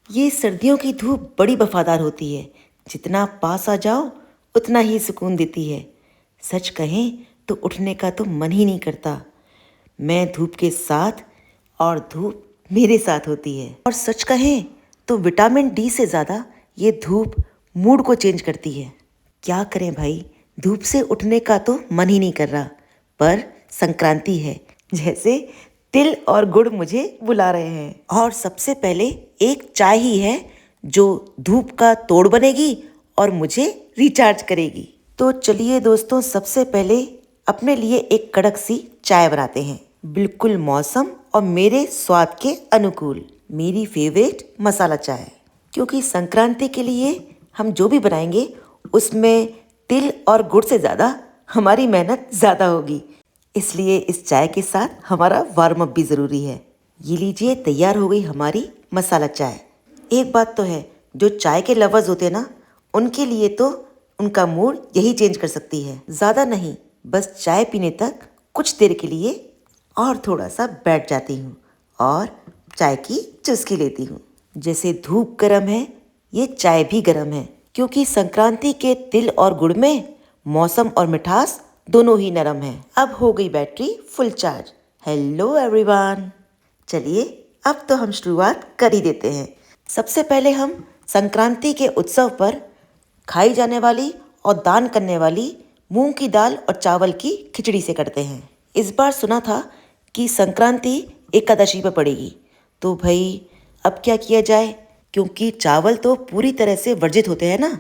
ये सर्दियों की धूप बड़ी वफादार होती है। जितना पास आ जाओ उतना ही सुकून देती है। सच कहें तो उठने का तो मन ही नहीं करता। मैं धूप के साथ और धूप मेरे साथ होती है। और सच कहें तो विटामिन डी से ज़्यादा ये धूप मूड को चेंज करती है। क्या करें भाई, धूप से उठने का तो मन ही नहीं कर रहा। पर संक्रांति है, जैसे तिल और गुड़ मुझे बुला रहे हैं। और सबसे पहले एक चाय ही है जो धूप का तोड़ बनेगी और मुझे रिचार्ज करेगी। तो चलिए दोस्तों, सबसे पहले अपने लिए एक कड़क सी चाय बनाते हैं, बिल्कुल मौसम और मेरे स्वाद के अनुकूल। मेरी फेवरेट मसाला चाय, क्योंकि संक्रांति के लिए हम जो भी बनाएंगे उसमें तिल और गुड़ से ज़्यादा हमारी मेहनत ज़्यादा होगी, इसलिए इस चाय के साथ हमारा वार्म अप भी ज़रूरी है। ये लीजिए, तैयार हो गई हमारी मसाला चाय। एक बात तो है, जो चाय के लवर्स होते हैं ना, उनके लिए तो उनका मूड यही चेंज कर सकती है। ज़्यादा नहीं, बस चाय पीने तक कुछ देर के लिए और थोड़ा सा बैठ जाती हूँ और चाय की चुस्की लेती हूँ। जैसे धूप गर्म है, ये चाय भी गर्म है, क्योंकि संक्रांति के तिल और गुड़ में मौसम और मिठास दोनों ही नरम है। अब हो गई battery full charge. Hello everyone, चलिए अब तो हम शुरुआत कर ही देते हैं। सबसे पहले हम संक्रांति के उत्सव पर खाई जाने वाली और दान करने वाली मूंग की दाल और चावल की खिचड़ी से करते हैं। इस बार सुना था कि संक्रांति एकादशी पर पड़ेगी, तो भाई अब क्या किया जाए, क्योंकि चावल तो पूरी तरह से वर्जित होते हैं ना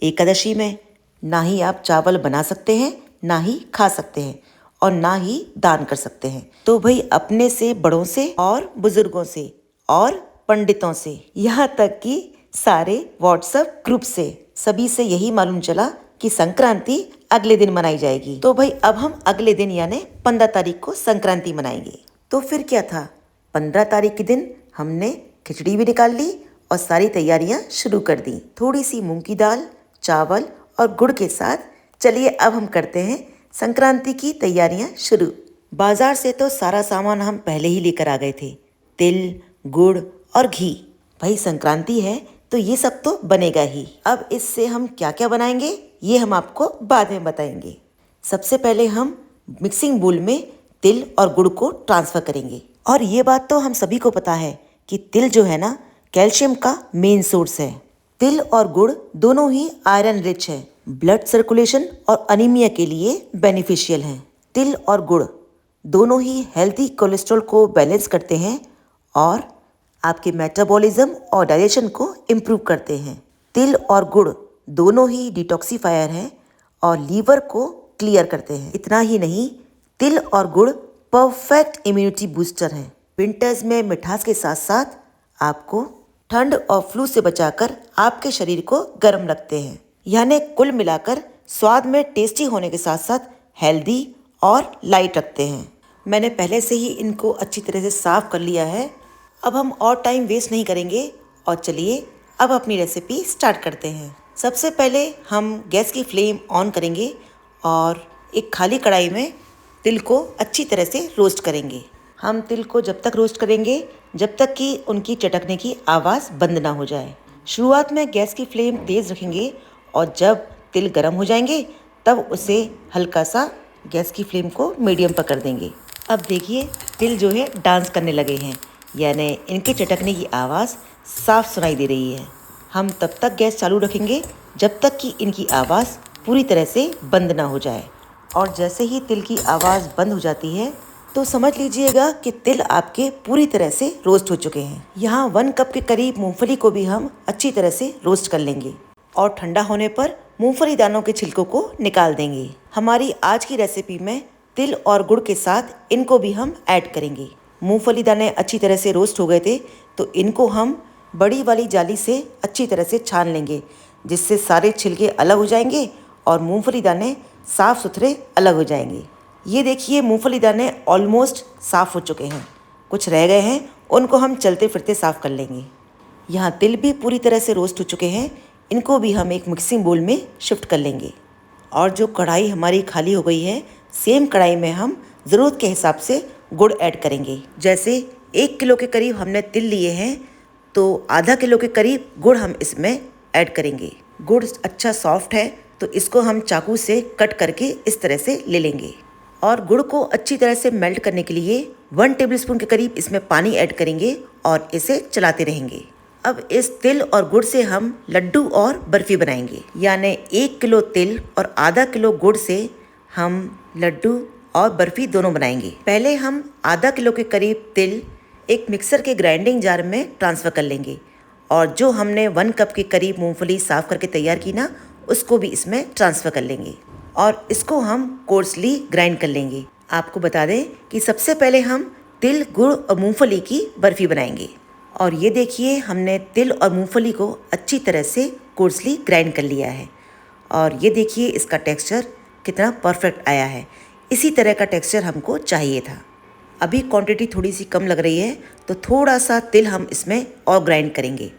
एकादशी में। ना ही आप चावल बना सकते हैं, ना ही खा सकते हैं, और ना ही दान कर सकते हैं। तो भाई अपने से बड़ों से और बुजुर्गों से और पंडितों से, यहाँ तक कि सारे व्हाट्सएप ग्रुप से, सभी से यही मालूम चला कि संक्रांति अगले दिन मनाई जाएगी। तो भाई अब हम अगले दिन यानी 15 तारीख को संक्रांति मनाएंगे। तो फिर क्या था, 15 तारीख के दिन हमने खिचड़ी भी निकाल ली और सारी तैयारियां शुरू कर दी। थोड़ी सी मूंग की दाल, चावल और गुड़ के साथ चलिए अब हम करते हैं संक्रांति की तैयारियां शुरू। बाजार से तो सारा सामान हम पहले ही लेकर आ गए थे, तिल, गुड़ और घी। भाई संक्रांति है तो ये सब तो बनेगा ही। अब इससे हम क्या क्या बनाएंगे ये हम आपको बाद में बताएंगे। सबसे पहले हम मिक्सिंग बोल में तिल और गुड़ को ट्रांसफर करेंगे। और ये बात तो हम सभी को पता है कि तिल जो है ना, कैल्शियम का मेन सोर्स है। तिल और गुड़ दोनों ही आयरन रिच है, ब्लड सर्कुलेशन और अनीमिया के लिए बेनिफिशियल हैं। तिल और गुड़ दोनों ही हेल्दी कोलेस्ट्रॉल को बैलेंस करते हैं और आपके मेटाबॉलिज्म और डाइजेशन को इम्प्रूव करते हैं। तिल और गुड़ दोनों ही डिटॉक्सिफायर हैं और लीवर को क्लियर करते हैं। इतना ही नहीं, तिल और गुड़ परफेक्ट इम्यूनिटी बूस्टर हैं। विंटर्स में मिठास के साथ साथ आपको ठंड और फ्लू से बचाकर आपके शरीर को गर्म रखते हैं। यानी कुल मिलाकर स्वाद में टेस्टी होने के साथ साथ हेल्दी और लाइट रखते हैं। मैंने पहले से ही इनको अच्छी तरह से साफ कर लिया है। अब हम और टाइम वेस्ट नहीं करेंगे और चलिए अब अपनी रेसिपी स्टार्ट करते हैं। सबसे पहले हम गैस की फ्लेम ऑन करेंगे और एक खाली कढ़ाई में तिल को अच्छी तरह से रोस्ट करेंगे। हम तिल को जब तक रोस्ट करेंगे जब तक कि उनकी चटकने की आवाज़ बंद ना हो जाए। शुरुआत में गैस की फ्लेम तेज़ रखेंगे और जब तिल गर्म हो जाएंगे तब उसे हल्का सा गैस की फ्लेम को मीडियम पर कर देंगे। अब देखिए तिल जो है डांस करने लगे हैं, यानी इनके चटकने की आवाज़ साफ सुनाई दे रही है। हम तब तक गैस चालू रखेंगे जब तक कि इनकी आवाज़ पूरी तरह से बंद ना हो जाए। और जैसे ही तिल की आवाज़ बंद हो जाती है तो समझ लीजिएगा कि तिल आपके पूरी तरह से रोस्ट हो चुके हैं। यहाँ 1 कप के करीब मूंगफली को भी हम अच्छी तरह से रोस्ट कर लेंगे और ठंडा होने पर मूंगफली दानों के छिलकों को निकाल देंगे। हमारी आज की रेसिपी में तिल और गुड़ के साथ इनको भी हम ऐड करेंगे। मूंगफली दाने अच्छी तरह से रोस्ट हो गए थे तो इनको हम बड़ी वाली जाली से अच्छी तरह से छान लेंगे, जिससे सारे छिलके अलग हो जाएंगे और मूंगफली दाने साफ सुथरे अलग हो जाएंगे। ये देखिए मूंगफली दाने ऑलमोस्ट साफ़ हो चुके हैं, कुछ रह गए हैं, उनको हम चलते फिरते साफ़ कर लेंगे। यहाँ तिल भी पूरी तरह से रोस्ट हो चुके हैं, इनको भी हम एक मिक्सिंग बोल में शिफ्ट कर लेंगे। और जो कढ़ाई हमारी खाली हो गई है, सेम कढ़ाई में हम ज़रूरत के हिसाब से गुड़ ऐड करेंगे। जैसे 1 किलो के करीब हमने तिल लिए हैं तो आधा किलो के करीब गुड़ हम इसमें ऐड करेंगे। गुड़ अच्छा सॉफ्ट है तो इसको हम चाकू से कट करके इस तरह से ले लेंगे। और गुड़ को अच्छी तरह से मेल्ट करने के लिए 1 टेबलस्पून के करीब इसमें पानी ऐड करेंगे और इसे चलाते रहेंगे। अब इस तिल और गुड़ से हम लड्डू और बर्फी बनाएंगे, यानी 1 किलो तिल और आधा किलो गुड़ से हम लड्डू और बर्फी दोनों बनाएंगे। पहले हम आधा किलो के करीब तिल एक मिक्सर के ग्राइंडिंग जार में ट्रांसफ़र कर लेंगे और जो हमने 1 कप के करीब मूंगफली साफ़ करके तैयार की ना, उसको भी इसमें ट्रांसफ़र कर लेंगे और इसको हम कोर्सली ग्राइंड कर लेंगे। आपको बता दें कि सबसे पहले हम तिल, गुड़ और मूंगफली की बर्फ़ी बनाएंगे। और ये देखिए, हमने तिल और मूंगफली को अच्छी तरह से कोर्सली ग्राइंड कर लिया है और ये देखिए इसका टेक्सचर कितना परफेक्ट आया है। इसी तरह का टेक्सचर हमको चाहिए था। अभी क्वांटिटी थोड़ी सी कम लग रही है तो थोड़ा सा तिल हम इसमें और ग्राइंड करेंगे,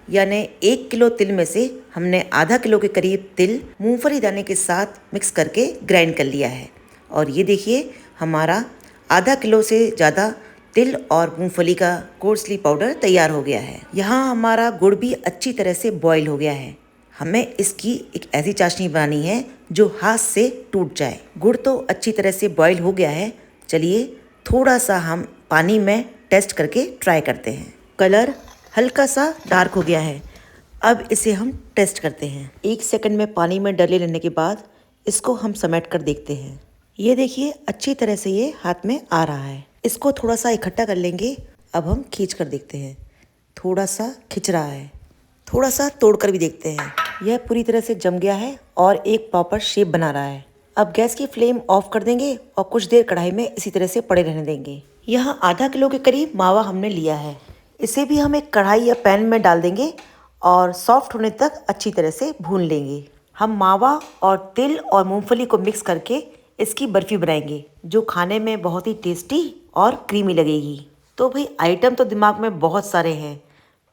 यानी 1 किलो तिल में से हमने आधा किलो के करीब तिल मूंगफली दाने के साथ मिक्स करके ग्राइंड कर लिया है। और ये देखिए हमारा आधा किलो से ज़्यादा तिल और मूंगफली का कोर्सली पाउडर तैयार हो गया है। यहाँ हमारा गुड़ भी अच्छी तरह से बॉईल हो गया है। हमें इसकी एक ऐसी चाशनी बनानी है जो हाथ से टूट जाए। गुड़ तो अच्छी तरह से बॉईल हो गया है। चलिए थोड़ा सा हम पानी में टेस्ट करके ट्राई करते हैं। कलर हल्का सा डार्क हो गया है। अब इसे हम टेस्ट करते हैं। 1 सेकंड में पानी में डले रहने के बाद इसको हम समेट कर देखते हैं। ये देखिए अच्छी तरह से ये हाथ में आ रहा है। इसको थोड़ा सा इकट्ठा कर लेंगे। अब हम खींच कर देखते हैं। थोड़ा सा खिंच रहा है। थोड़ा सा तोड़ कर भी देखते हैं। यह पूरी तरह से जम गया है और एक प्रॉपर शेप बना रहा है। अब गैस की फ्लेम ऑफ कर देंगे और कुछ देर कढ़ाई में इसी तरह से पड़े रहने देंगे। यहाँ आधा किलो के करीब मावा हमने लिया है। इसे भी हम एक कढ़ाई या पैन में डाल देंगे और सॉफ्ट होने तक अच्छी तरह से भून लेंगे। हम मावा और तिल और मूंगफली को मिक्स करके इसकी बर्फ़ी बनाएंगे जो खाने में बहुत ही टेस्टी और क्रीमी लगेगी। तो भाई आइटम तो दिमाग में बहुत सारे हैं,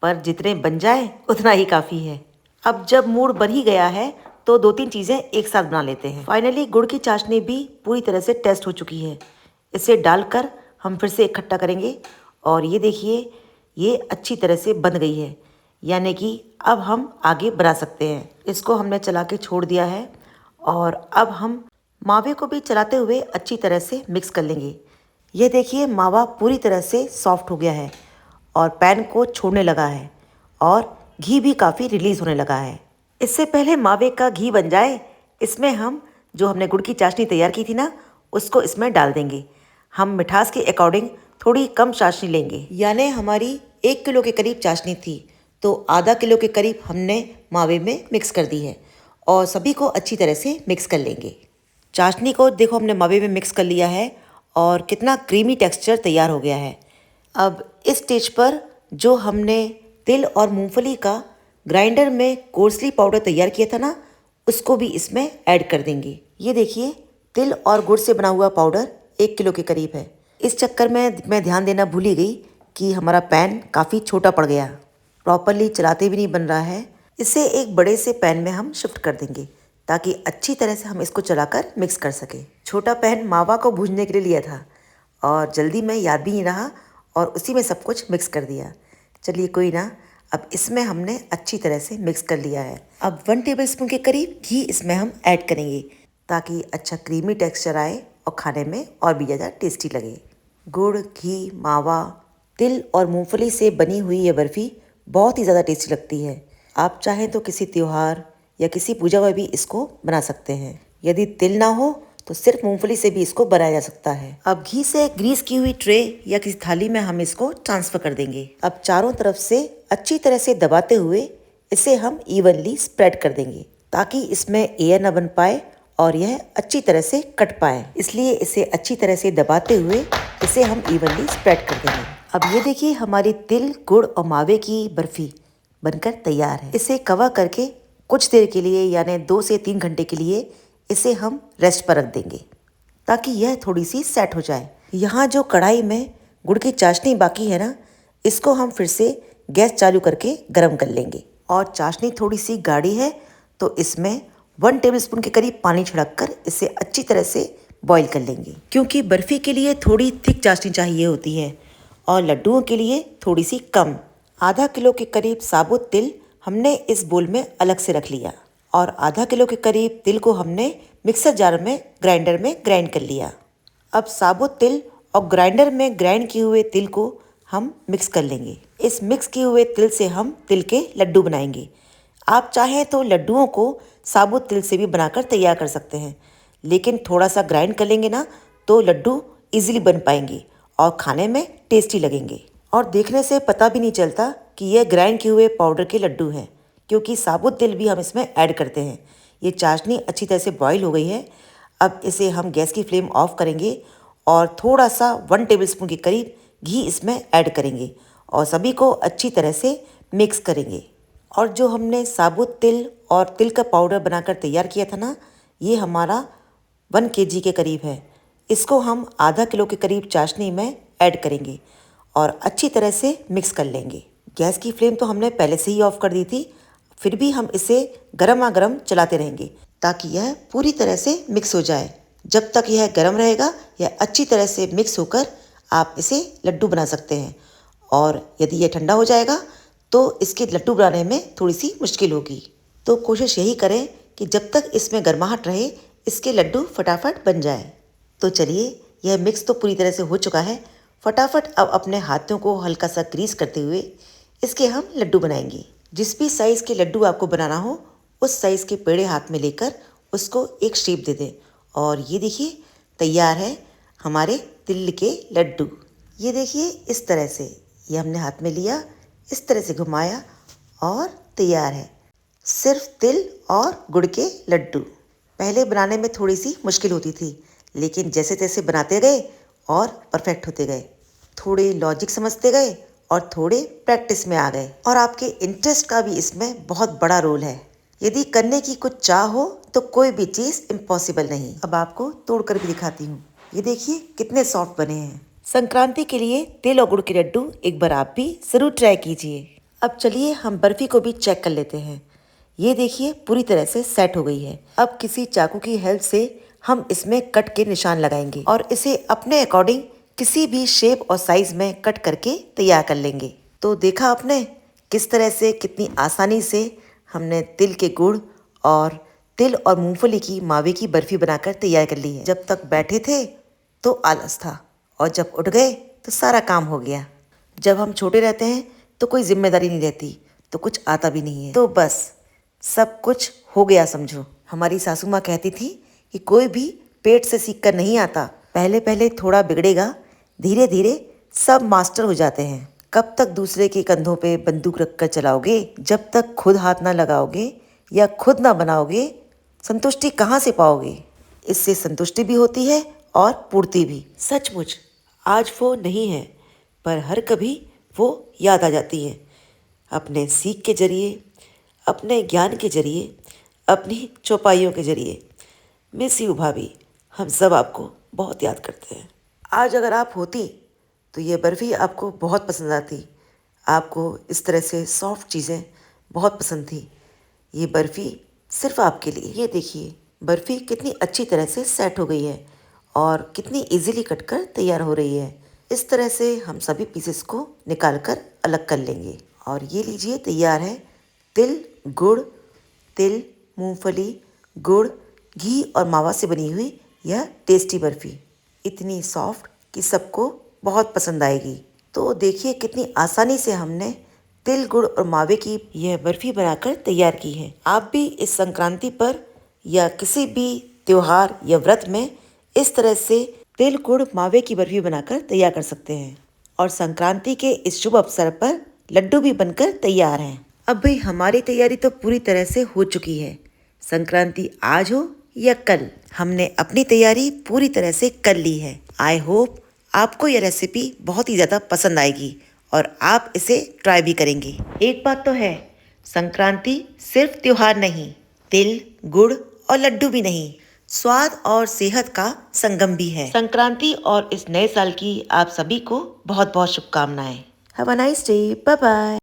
पर जितने बन जाए उतना ही काफ़ी है। अब जब मूड बन ही गया है तो 2-3 चीज़ें एक साथ बना लेते हैं। फाइनली गुड़ की चाशनी भी पूरी तरह से टेस्ट हो चुकी है। इसे डालकर हम फिर से इकट्ठा करेंगे और ये देखिए ये अच्छी तरह से बन गई है, यानी कि अब हम आगे बना सकते हैं। इसको हमने चला के छोड़ दिया है और अब हम मावे को भी चलाते हुए अच्छी तरह से मिक्स कर लेंगे। ये देखिए मावा पूरी तरह से सॉफ्ट हो गया है और पैन को छोड़ने लगा है और घी भी काफ़ी रिलीज़ होने लगा है। इससे पहले मावे का घी बन जाए, इसमें हम जो हमने गुड़ की चाशनी तैयार की थी ना, उसको इसमें डाल देंगे। हम मिठास के अकॉर्डिंग थोड़ी कम चाशनी लेंगे, यानी हमारी 1 किलो के करीब चाशनी थी तो आधा किलो के करीब हमने मावे में मिक्स कर दी है और सभी को अच्छी तरह से मिक्स कर लेंगे। चाशनी को देखो हमने मावे में मिक्स कर लिया है और कितना क्रीमी टेक्सचर तैयार हो गया है। अब इस स्टेज पर जो हमने तिल और मूंगफली का ग्राइंडर में कोर्सली पाउडर तैयार किया था ना, उसको भी इसमें ऐड कर देंगे। ये देखिए तिल और गुड़ से बना हुआ पाउडर 1 किलो के करीब है। इस चक्कर में मैं ध्यान देना भूल ही गई कि हमारा पैन काफ़ी छोटा पड़ गया, प्रॉपरली चलाते भी नहीं बन रहा है। इसे एक बड़े से पैन में हम शिफ्ट कर देंगे ताकि अच्छी तरह से हम इसको चलाकर मिक्स कर सकें। छोटा पैन मावा को भूनने के लिए लिया था और जल्दी में याद भी नहीं रहा और उसी में सब कुछ मिक्स कर दिया। चलिए कोई ना, अब इसमें हमने अच्छी तरह से मिक्स कर लिया है। अब 1 टेबलस्पून के करीब घी इसमें हम ऐड करेंगे ताकि अच्छा क्रीमी टेक्सचर आए और खाने में और भी ज़्यादा टेस्टी लगे। गुड़, घी, मावा, तिल और मूंगफली से बनी हुई ये बर्फ़ी बहुत ही ज़्यादा टेस्टी लगती है। आप चाहें तो किसी त्यौहार या किसी पूजा में भी इसको बना सकते हैं। यदि तिल ना हो तो सिर्फ मूंगफली से भी इसको बनाया जा सकता है। अब घी से ग्रीस की हुई ट्रे या किसी थाली में हम इसको ट्रांसफ़र कर देंगे। अब चारों तरफ से अच्छी तरह से दबाते हुए इसे हम इवनली स्प्रेड कर देंगे ताकि इसमें एयर न बन पाए और यह अच्छी तरह से कट पाए। इसलिए इसे अच्छी तरह से दबाते हुए इसे हम इवनली स्प्रेड कर देंगे। अब ये देखिए हमारी तिल, गुड़ और मावे की बर्फ़ी बनकर तैयार है। इसे कवर करके कुछ देर के लिए यानी 2 से 3 घंटे के लिए इसे हम रेस्ट पर रख देंगे ताकि यह थोड़ी सी सेट हो जाए। यहाँ जो कढ़ाई में गुड़ की चाशनी बाकी है ना, इसको हम फिर से गैस चालू करके गरम कर लेंगे और चाशनी थोड़ी सी गाढ़ी है तो इसमें 1 टेबलस्पून के करीब पानी छिड़क कर इसे अच्छी तरह से बॉईल कर लेंगे, क्योंकि बर्फ़ी के लिए थोड़ी थिक चाशनी चाहिए होती है और लड्डुओं के लिए थोड़ी सी कम। आधा किलो के करीब साबुत तिल हमने इस बोल में अलग से रख लिया और आधा किलो के करीब तिल को हमने मिक्सर जार में ग्राइंडर में ग्राइंड कर लिया। अब साबुत तिल और ग्राइंडर में ग्राइंड किए हुए तिल को हम मिक्स कर लेंगे। इस मिक्स किए हुए तिल से हम तिल के लड्डू बनाएंगे। आप चाहें तो लड्डुओं को साबुत तिल से भी बनाकर तैयार कर सकते हैं, लेकिन थोड़ा सा ग्राइंड कर लेंगे ना तो लड्डू इजीली बन पाएंगे और खाने में टेस्टी लगेंगे। और देखने से पता भी नहीं चलता कि यह ग्राइंड किए हुए पाउडर के लड्डू हैं, क्योंकि साबुत तिल भी हम इसमें ऐड करते हैं। ये चाशनी अच्छी तरह से बॉईल हो गई है। अब इसे हम गैस की फ्लेम ऑफ करेंगे और थोड़ा सा 1 टेबलस्पून के करीब घी इसमें ऐड करेंगे और सभी को अच्छी तरह से मिक्स करेंगे। और जो हमने साबुत तिल और तिल का पाउडर बनाकर तैयार किया था ना, ये हमारा 1 kg के करीब है। इसको हम आधा किलो के करीब चाशनी में ऐड करेंगे और अच्छी तरह से मिक्स कर लेंगे। गैस की फ्लेम तो हमने पहले से ही ऑफ कर दी थी, फिर भी हम इसे गरमा गरम चलाते रहेंगे ताकि यह पूरी तरह से मिक्स हो जाए। जब तक यह गर्म रहेगा यह अच्छी तरह से मिक्स होकर आप इसे लड्डू बना सकते हैं। और यदि यह ठंडा हो जाएगा तो इसके लड्डू बनाने में थोड़ी सी मुश्किल होगी। तो कोशिश यही करें कि जब तक इसमें गर्माहट रहे इसके लड्डू फटाफट बन जाए। तो चलिए, यह मिक्स तो पूरी तरह से हो चुका है। फटाफट अब अपने हाथों को हल्का सा ग्रीस करते हुए इसके हम लड्डू बनाएंगे। जिस भी साइज़ के लड्डू आपको बनाना हो उस साइज़ के पेड़े हाथ में लेकर उसको एक शेप दे दें। और ये देखिए तैयार है हमारे तिल के लड्डू। ये देखिए इस तरह से ये हमने हाथ में लिया, इस तरह से घुमाया और तैयार है सिर्फ तिल और गुड़ के लड्डू। पहले बनाने में थोड़ी सी मुश्किल होती थी, लेकिन जैसे तैसे बनाते गए और परफेक्ट होते गए। थोड़े लॉजिक समझते गए और थोड़े प्रैक्टिस में आ गए। और आपके इंटरेस्ट का भी इसमें बहुत बड़ा रोल है। यदि करने की कुछ चाह हो तो कोई भी चीज़ इम्पॉसिबल नहीं। अब आपको तोड़कर भी दिखाती हूँ। ये देखिए कितने सॉफ्ट बने हैं। संक्रांति के लिए तिल और गुड़ के लड्डू एक बार आप भी ज़रूर ट्राई कीजिए। अब चलिए हम बर्फ़ी को भी चेक कर लेते हैं। ये देखिए पूरी तरह से सेट हो गई है। अब किसी चाकू की हेल्प से हम इसमें कट के निशान लगाएंगे और इसे अपने अकॉर्डिंग किसी भी शेप और साइज में कट करके तैयार कर लेंगे। तो देखा आपने किस तरह से कितनी आसानी से हमने तिल के गुड़ और तिल और मूंगफली की मावे की बर्फ़ी बनाकर तैयार कर ली है। जब तक बैठे थे तो आलस था और जब उठ गए तो सारा काम हो गया। जब हम छोटे रहते हैं तो कोई जिम्मेदारी नहीं रहती, तो कुछ आता भी नहीं है, तो बस सब कुछ हो गया समझो। हमारी सासू माँ कहती थी कि कोई भी पेट से सीख कर नहीं आता, पहले पहले थोड़ा बिगड़ेगा, धीरे धीरे सब मास्टर हो जाते हैं। कब तक दूसरे के कंधों पे बंदूक रखकर चलाओगे? जब तक खुद हाथ ना लगाओगे या खुद ना बनाओगे संतुष्टि कहाँ से पाओगे? इससे संतुष्टि भी होती है और पूर्ति भी। सचमुच आज वो नहीं है, पर हर कभी वो याद आ जाती है। अपने सीख के जरिए, अपने ज्ञान के जरिए, अपनी चौपाइयों के जरिए। मिस यू भाभी, हम सब आपको बहुत याद करते हैं। आज अगर आप होती तो ये बर्फ़ी आपको बहुत पसंद आती। आपको इस तरह से सॉफ्ट चीज़ें बहुत पसंद थी। ये बर्फ़ी सिर्फ आपके लिए। ये देखिए बर्फ़ी कितनी अच्छी तरह से सेट हो गई है और कितनी इजीली कटकर तैयार हो रही है। इस तरह से हम सभी पीसेस को निकाल कर अलग कर लेंगे। और ये लीजिए तैयार है तिल गुड़, तिल मूंगफली, गुड़, घी और मावा से बनी हुई यह टेस्टी बर्फ़ी। इतनी सॉफ्ट कि सबको बहुत पसंद आएगी। तो देखिए कितनी आसानी से हमने तिल गुड़ और मावे की यह बर्फ़ी बनाकर तैयार की है। आप भी इस संक्रांति पर या किसी भी त्योहार या व्रत में इस तरह से तिल गुड़ मावे की बर्फ़ी बनाकर तैयार कर सकते हैं। और संक्रांति के इस शुभ अवसर पर लड्डू भी बनकर तैयार हैं। अब भाई हमारी तैयारी तो पूरी तरह से हो चुकी है। संक्रांति आज हो या कल, हमने अपनी तैयारी पूरी तरह से कर ली है। आई होप आपको यह रेसिपी बहुत ही ज़्यादा पसंद आएगी और आप इसे ट्राई भी करेंगे। एक बात तो है, संक्रांति सिर्फ त्योहार नहीं, तिल गुड़ और लड्डू भी नहीं, स्वाद और सेहत का संगम भी है। संक्रांति और इस नए साल की आप सभी को बहुत बहुत शुभकामनाएं। Have a nice day, bye bye.